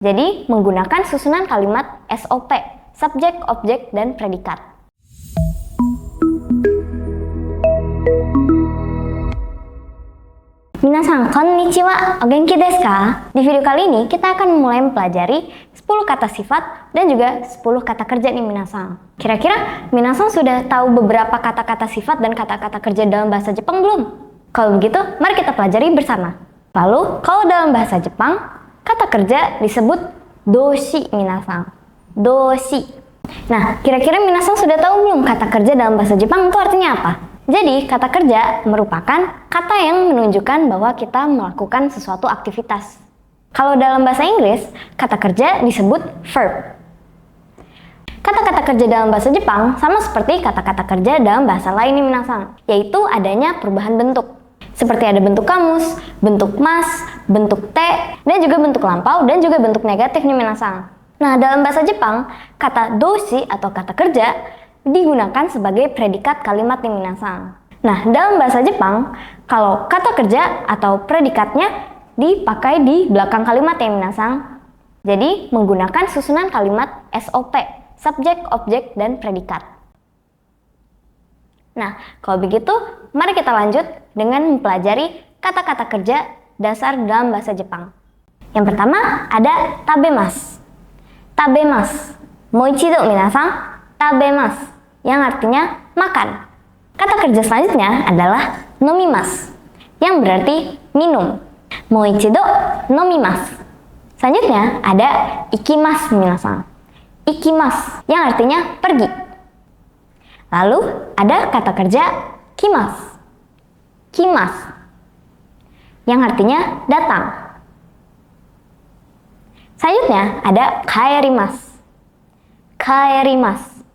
Jadi, menggunakan susunan kalimat SOP, subjek, objek, dan predikat. Minasan, konnichiwa, o genki desu ka? Di video kali ini, kita akan mulai mempelajari 10 kata sifat dan juga 10 kata kerja nih minasan. Kira-kira minasan sudah tahu beberapa kata-kata sifat dan kata-kata kerja dalam bahasa Jepang belum? Kalau begitu, mari kita pelajari bersama. Lalu, kalau dalam bahasa Jepang, kata kerja disebut doshi minasan. Doshi. Nah, kira-kira minasan sudah tahu belum kata kerja dalam bahasa Jepang itu artinya apa? Jadi, kata kerja merupakan kata yang menunjukkan bahwa kita melakukan sesuatu aktivitas. Kalau dalam bahasa Inggris, kata kerja disebut verb. Kata-kata kerja dalam bahasa Jepang sama seperti kata-kata kerja dalam bahasa lain nih minasan, yaitu adanya perubahan bentuk. Seperti ada bentuk kamus, bentuk mas, bentuk T, dan juga bentuk lampau, dan juga bentuk negatif nih minasan. Nah, dalam bahasa Jepang, kata doshi atau kata kerja digunakan sebagai predikat kalimat nih minasan. Nah, dalam bahasa Jepang, kalau kata kerja atau predikatnya dipakai di belakang kalimat ya minasan. Jadi, menggunakan susunan kalimat SOP, subjek, objek, dan predikat. Nah, kalau begitu, mari kita lanjut dengan mempelajari kata-kata kerja dasar dalam bahasa Jepang. Yang pertama, ada tabemasu. Tabemasu. Moichido minasan, tabemasu, yang artinya makan. Kata kerja selanjutnya adalah nomimasu, yang berarti minum. Moichido nomimasu. Selanjutnya ada ikimasu minasan. Ikimasu, yang artinya pergi. Lalu ada kata kerja kimasu. Kimasu, yang artinya datang. Selanjutnya ada kaerimasu. Kaerimasu,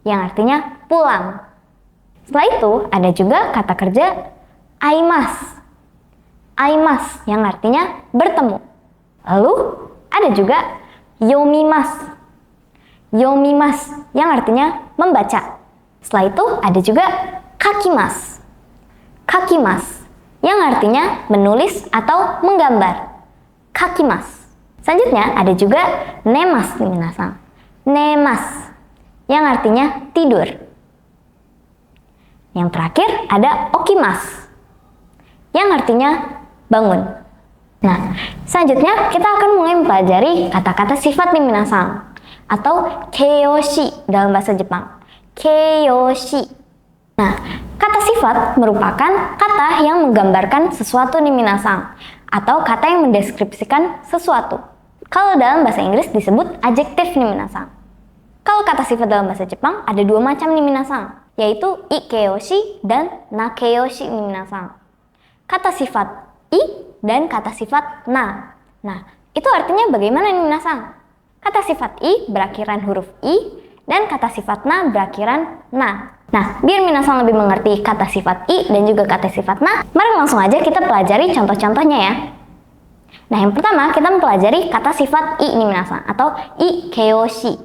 yang artinya pulang. Setelah itu ada juga kata kerja aimasu. Aimasu, yang artinya bertemu. Lalu ada juga yomimasu. Yomimasu, yang artinya membaca. Setelah itu ada juga kakimasu. Kakimasu, yang artinya menulis atau menggambar. Kakimasu. Selanjutnya ada juga nemasu minasan. Nemasu, yang artinya tidur. Yang terakhir ada okimasu, yang artinya bangun. Nah, selanjutnya kita akan mulai mempelajari kata-kata sifat nih minasan, atau keiyoshi dalam bahasa Jepang. Keiyoshi. Nah, kata sifat merupakan kata yang menggambarkan sesuatu nih minasan, atau kata yang mendeskripsikan sesuatu. Kalau dalam bahasa Inggris disebut adjektif nih minasan. Kalau kata sifat dalam bahasa Jepang ada dua macam nih minasan, yaitu ikeyoshi dan nakeyoshi nih minasan. Kata sifat i dan kata sifat na. Nah, itu artinya bagaimana nih minasan? Kata sifat i berakhiran huruf i dan kata sifat na berakhiran na. Nah, biar minasan lebih mengerti kata sifat i dan juga kata sifat na, mari langsung aja kita pelajari contoh-contohnya ya. Nah, yang pertama kita mempelajari kata sifat i nih minasan, atau ikeyoshi.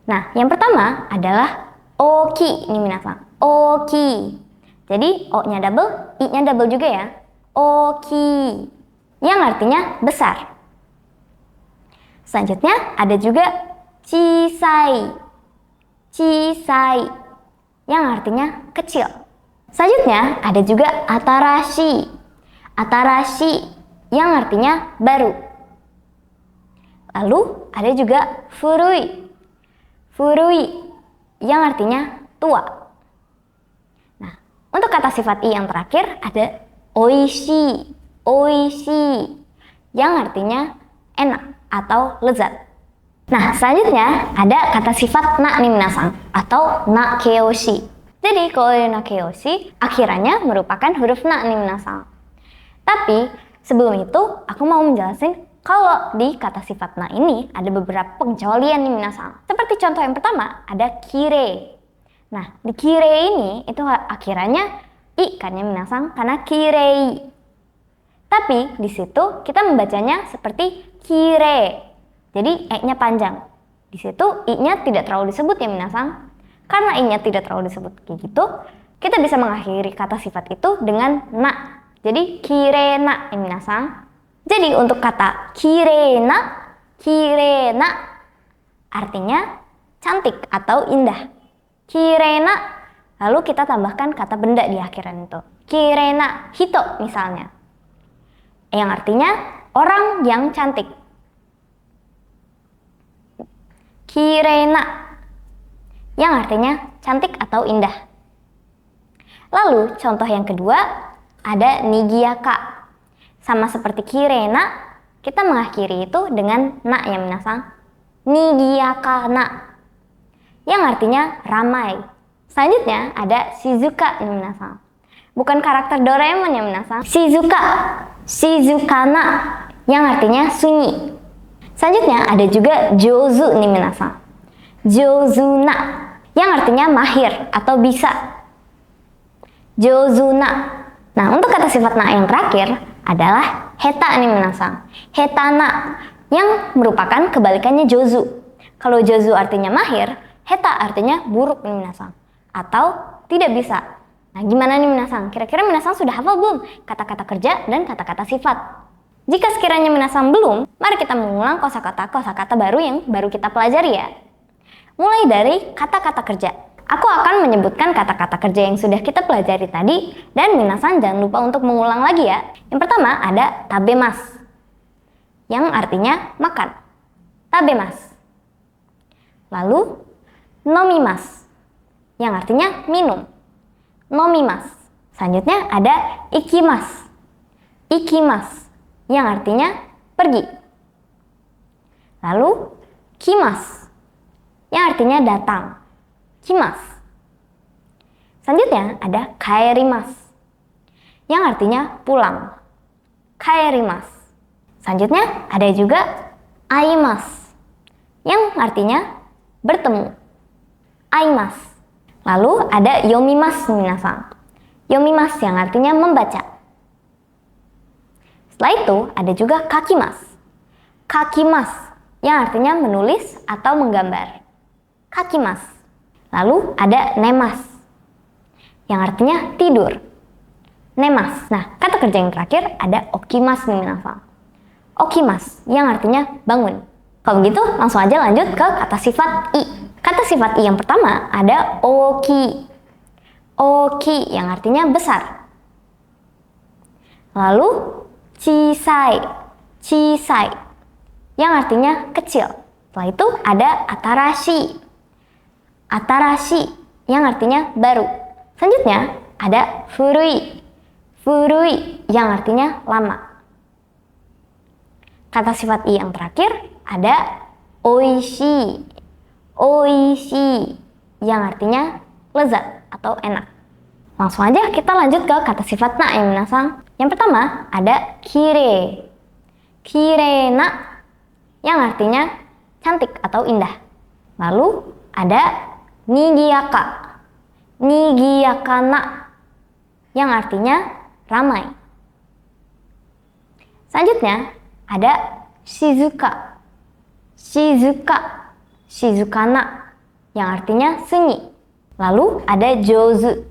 Nah, yang pertama adalah oki nih minasan. Oki. Jadi, o-nya double, i-nya double juga ya. Oki, yang artinya besar. Selanjutnya ada juga chisai. Chisai, yang artinya kecil. Selanjutnya ada juga atarashi. Atarashi, yang artinya baru. Lalu ada juga furui. Furui, yang artinya tua. Nah, untuk kata sifat i yang terakhir ada oishi. Oishi, yang artinya enak atau lezat. Nah, selanjutnya ada kata sifat na nih minasan, atau nakeyoshi. Jadi kalau nakeyoshi akhirannya merupakan huruf na nih minasan. Tapi sebelum itu aku mau menjelasin kalau di kata sifat na ini ada beberapa pengecualian nih minasan. Seperti contoh yang pertama ada kire. Nah, di kire ini itu akhirannya i kan ya minasan, karena kirei. Tapi di situ kita membacanya seperti kire. Jadi e-nya panjang. Di situ i-nya tidak terlalu disebut ya minasan. Karena i-nya tidak terlalu disebut kayak gitu, kita bisa mengakhiri kata sifat itu dengan na. Jadi kirena minasan. Jadi untuk kata kirena Kirena artinya cantik atau indah. Kirena, lalu kita tambahkan kata benda di akhiran itu. Kirena hito misalnya, yang artinya orang yang cantik. Kirena, yang artinya cantik atau indah. Lalu contoh yang kedua ada nigiyaka. Sama seperti kirena, kita mengakhiri itu dengan na ya minasang. Nigiyaka na, yang artinya ramai. Selanjutnya ada shizuka ya minasang. Bukan karakter Doraemon ya minasang. Shizuka, shizukana, yang artinya sunyi. Selanjutnya ada juga jozu nih minasang. Jozuna, yang artinya mahir atau bisa. Jozuna. Nah, untuk kata sifat na yang terakhir adalah heta nih minasang. Hetana, yang merupakan kebalikannya jozu. Kalau jozu artinya mahir, heta artinya buruk nih minasang, atau tidak bisa. Nah, gimana nih minasang? Kira-kira minasang sudah hafal belum kata-kata kerja dan kata-kata sifat? Jika sekiranya minasang belum, mari kita mengulang kosakata baru yang baru kita pelajari ya. Mulai dari kata-kata kerja. Aku akan menyebutkan kata-kata kerja yang sudah kita pelajari tadi, dan minasang jangan lupa untuk mengulang lagi ya. Yang pertama ada tabemas, yang artinya makan. Tabemas. Lalu nomimas, yang artinya minum. Nomimas. Selanjutnya ada ikimas. Ikimas, yang artinya pergi. Lalu kimas, yang artinya datang. Kimas. Selanjutnya ada kaerimas, yang artinya pulang. Kaerimas. Selanjutnya ada juga aimas, yang artinya bertemu. Aimas. Lalu ada yomimas minasang. Yomimas yang artinya membaca. Setelah itu ada juga kakimas. Kakimas yang artinya menulis atau menggambar. Kakimas. Lalu ada nemas yang artinya tidur. Nemas. Nah, kata kerja yang terakhir ada okimas nih minasang. Okimas yang artinya bangun. Kalau begitu langsung aja lanjut ke kata sifat i. Kata sifat i yang pertama ada oki. Oki yang artinya besar. Lalu chisai. Chisai yang artinya kecil. Setelah itu ada atarashi. Atarashi yang artinya baru. Selanjutnya ada furui. Furui yang artinya lama. Kata sifat i yang terakhir ada oishi. Oishi yang artinya lezat atau enak. Langsung aja kita lanjut ke kata sifat na yang minasang. Yang pertama ada kire. Kirena yang artinya cantik atau indah. Lalu ada nigiyaka. Nigiyakana yang artinya ramai. Selanjutnya ada shizuka. Shizuka. Shizukana yang artinya sunyi. Lalu ada jozu.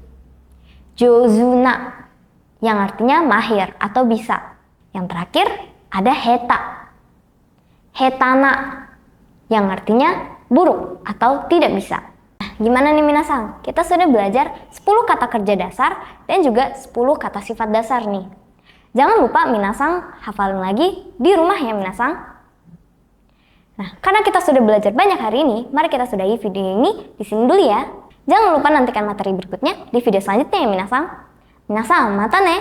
Jozuna yang artinya mahir atau bisa. Yang terakhir ada heta. Hetana yang artinya buruk atau tidak bisa. Nah, gimana nih minasang? Kita sudah belajar 10 kata kerja dasar dan juga 10 kata sifat dasar nih. Jangan lupa minasang hafalin lagi di rumah ya minasang. Nah, karena kita sudah belajar banyak hari ini, mari kita sudahi video ini di sini dulu ya. Jangan lupa nantikan materi berikutnya di video selanjutnya ya minasang. Minasang, mata ne!